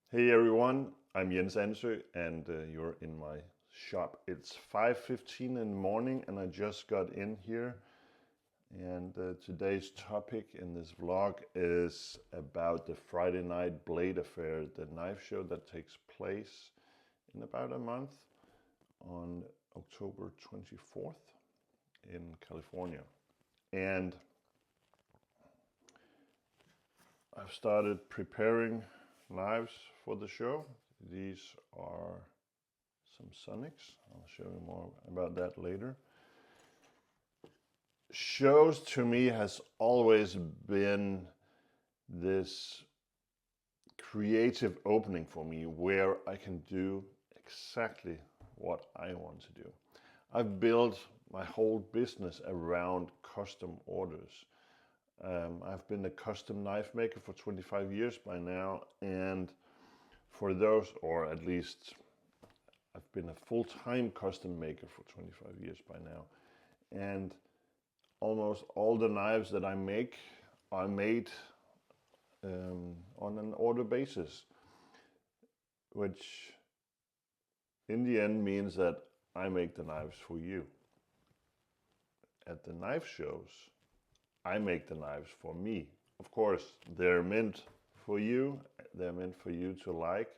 Hey everyone, I'm Anso and you're in my shop. It's 5:15 in the morning and I just got in here, and today's topic in this vlog is about the Friday Night Blade Affair, the knife show that takes place in about a month on October 24th in California. And I've started preparing knives for the show. These are some Sonics. I'll show you more about that later. Shows to me has always been this creative opening for me where I can do exactly what I want to do. I've built my whole business around custom orders. I've been a custom knife maker for 25 years by now, and for those, or at least I've been a full-time custom maker for 25 years by now, and almost all the knives that I make are made on an order basis, which in the end means that I make the knives for you. At the knife shows, I make the knives for me. Of course, they're meant for you. They're meant for you to like.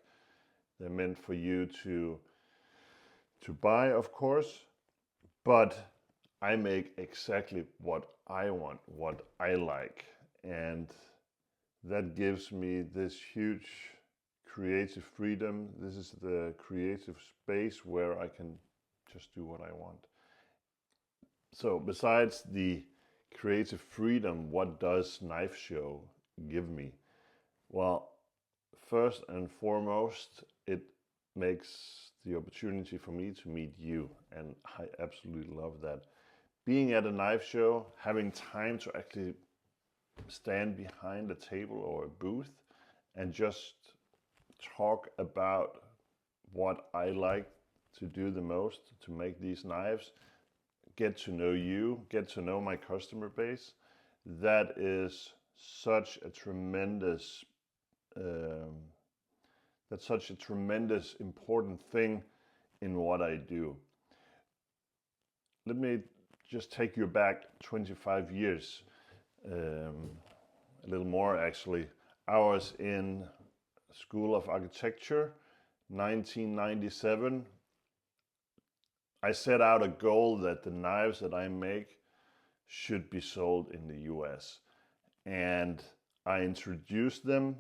They're meant for you to buy, of course. But I make exactly what I want, what I like. And that gives me this huge creative freedom. This is the creative space where I can just do what I want. So besides the creative freedom, what does Knife Show give me? Well, first and foremost, it makes the opportunity for me to meet you, and I absolutely love that. Being at a knife show, having time to actually stand behind a table or a booth and just talk about what I like to do the most to make these knives, get to know you, get to know my customer base. That is such a tremendous important thing in what I do. Let me just take you back 25 years, a little more actually. I was in School of Architecture, 1997. I set out a goal that the knives that I make should be sold in the US. And I introduced them.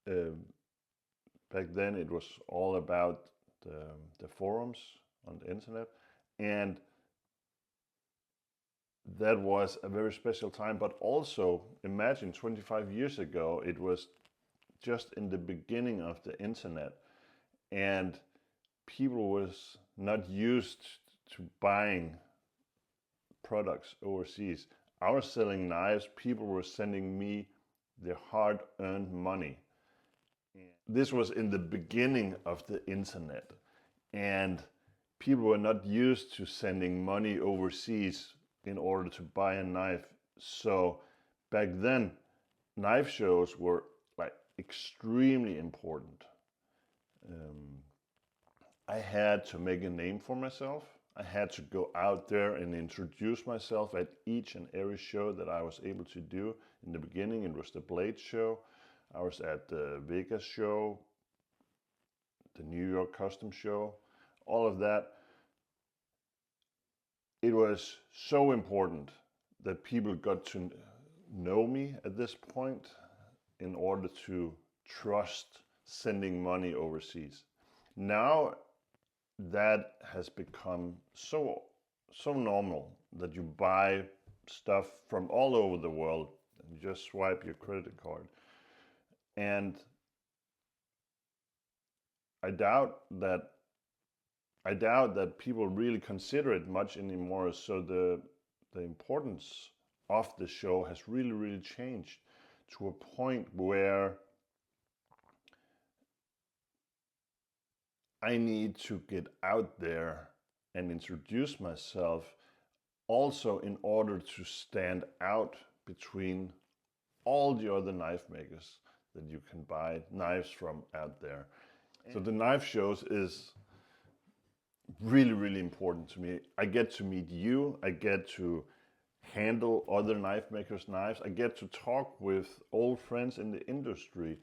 Back then it was all about the forums on the internet. And that was a very special time. But also imagine 25 years ago, it was just in the beginning of the internet. And people was not used to buying products overseas. I was selling knives, people were sending me their hard-earned money. This was in the beginning of the internet, and people were not used to sending money overseas in order to buy a knife. So back then, knife shows were like extremely important. I had to make a name for myself. I had to go out there and introduce myself at each and every show that I was able to do. In the beginning, it was the Blade show. I was at the Vegas show, the New York Custom show, all of that. It was so important that people got to know me at this point in order to trust sending money overseas. Now that has become so normal that you buy stuff from all over the world and you just swipe your credit card. And I doubt that people really consider it much anymore. So the importance of the show has really changed to a point where I need to get out there and introduce myself, also in order to stand out between all the other knife makers. that you can buy knives from out there. So the knife shows is really, really important to me. I get to meet you, I get to handle other knife makers' knives, I get to talk with old friends in the industry.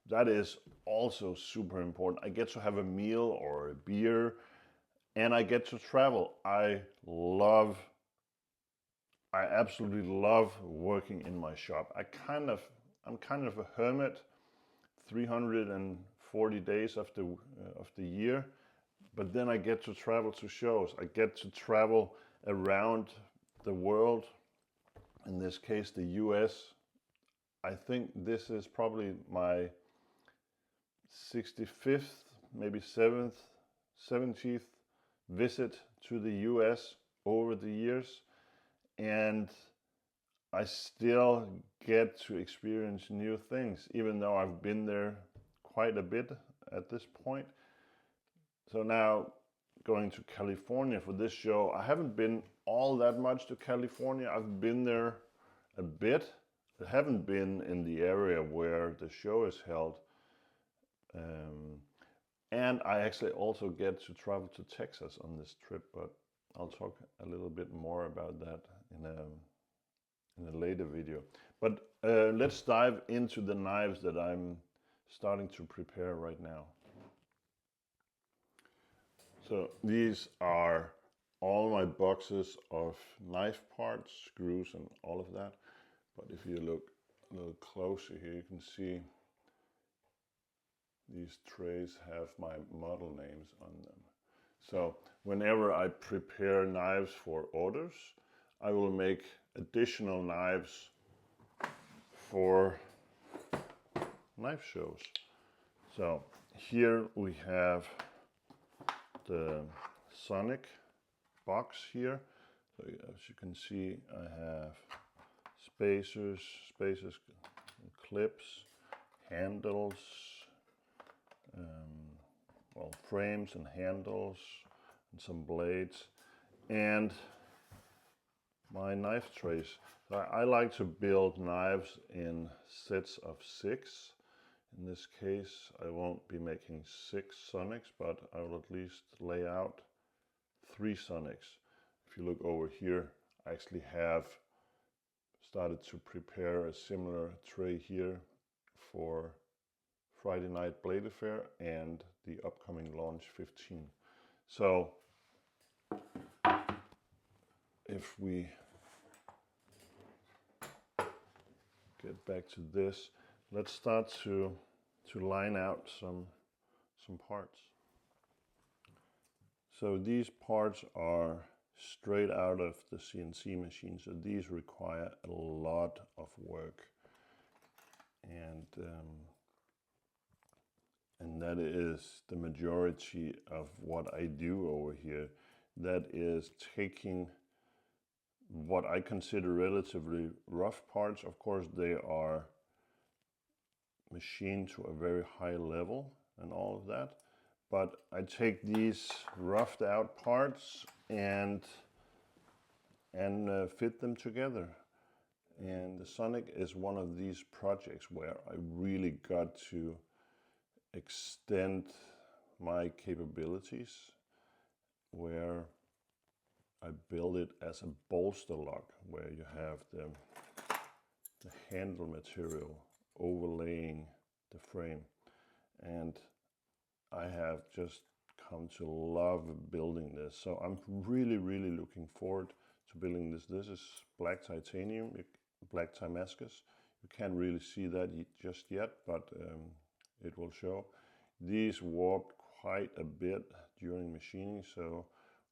That is also super important. I get to have a meal or a beer, and I get to travel. I absolutely love working in my shop. I'm kind of a hermit 340 days of the year, but then I get to travel to shows. I get to travel around the world, in this case the US. I think this is probably my 65th, maybe 70th visit to the US over the years, and I still get to experience new things, even though I've been there quite a bit at this point. So now going to California for this show, I haven't been all that much to California. I've been there a bit. I haven't been in the area where the show is held. And I actually also get to travel to Texas on this trip, but I'll talk a little bit more about that in a later video. But let's dive into the knives that I'm starting to prepare right now. So these are all my boxes of knife parts, screws and all of that. But if you look a little closer here, you can see these trays have my model names on them. So whenever I prepare knives for orders, I will make additional knives for knife shows. So here we have the Sonic box here. So as you can see, I have spacers, clips, handles, well, frames and handles, and some blades, and my knife trays. I like to build knives in sets of 6. In this case, I won't be making 6 Sonics, but I will at least lay out 3 Sonics. If you look over here, I actually have started to prepare a similar tray here for Friday Night Blade Affair and the upcoming Launch 15. So if we get back to this, let's start to line out some parts. So these parts are straight out of the CNC machine, so these require a lot of work, and that is the majority of what I do over here. That is taking what I consider relatively rough parts. Of course, they are machined to a very high level and all of that, but I take these roughed out parts and fit them together. And the Sonic is one of these projects where I really got to extend my capabilities, where I build it as a bolster lock, where you have the handle material overlaying the frame. And I have just come to love building this. So I'm really, really looking forward to building this. This is black titanium, black Damascus. You can't really see that just yet, but it will show. These warped quite a bit during machining, so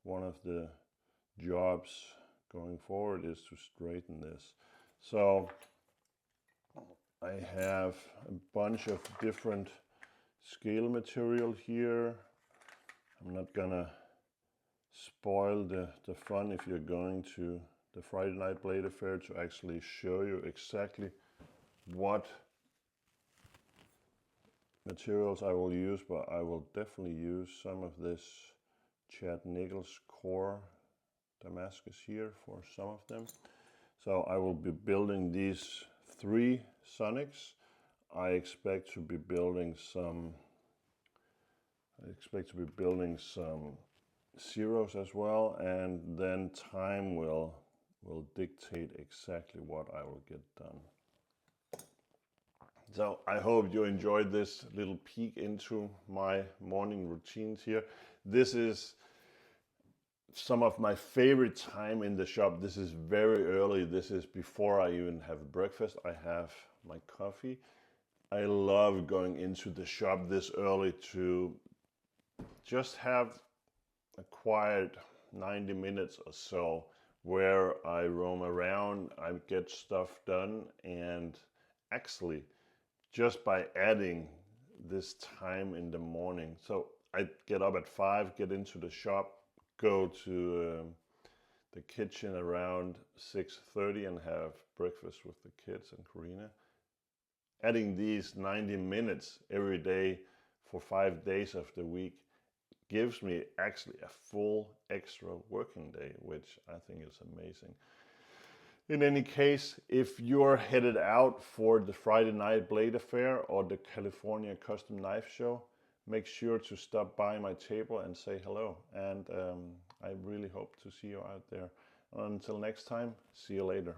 one of the jobs going forward is to straighten this. So I have a bunch of different scale material here. I'm not gonna spoil the fun if you're going to the Friday Night Blade Affair to actually show you exactly what materials I will use, but I will definitely use some of this Chad Nichols core Damascus here for some of them. So I will be building these 3 Sonics. I expect to be building some zeros as well, and then time will dictate exactly what I will get done. So I hope you enjoyed this little peek into my morning routines here. This is some of my favorite time in the shop. This is very early. This is before I even have breakfast. I have my coffee. I love going into the shop this early to just have a quiet 90 minutes or so where I roam around, I get stuff done, and actually just by adding this time in the morning. So I get up at 5, get into the shop, go to the kitchen around 6:30 and have breakfast with the kids and Karina. Adding these 90 minutes every day for 5 days of the week gives me actually a full extra working day, which I think is amazing. In any case, if you're headed out for the Friday night blade affair or the California custom knife show, make sure to stop by my table and say hello. And I really hope to see you out there. Until next time, see you later.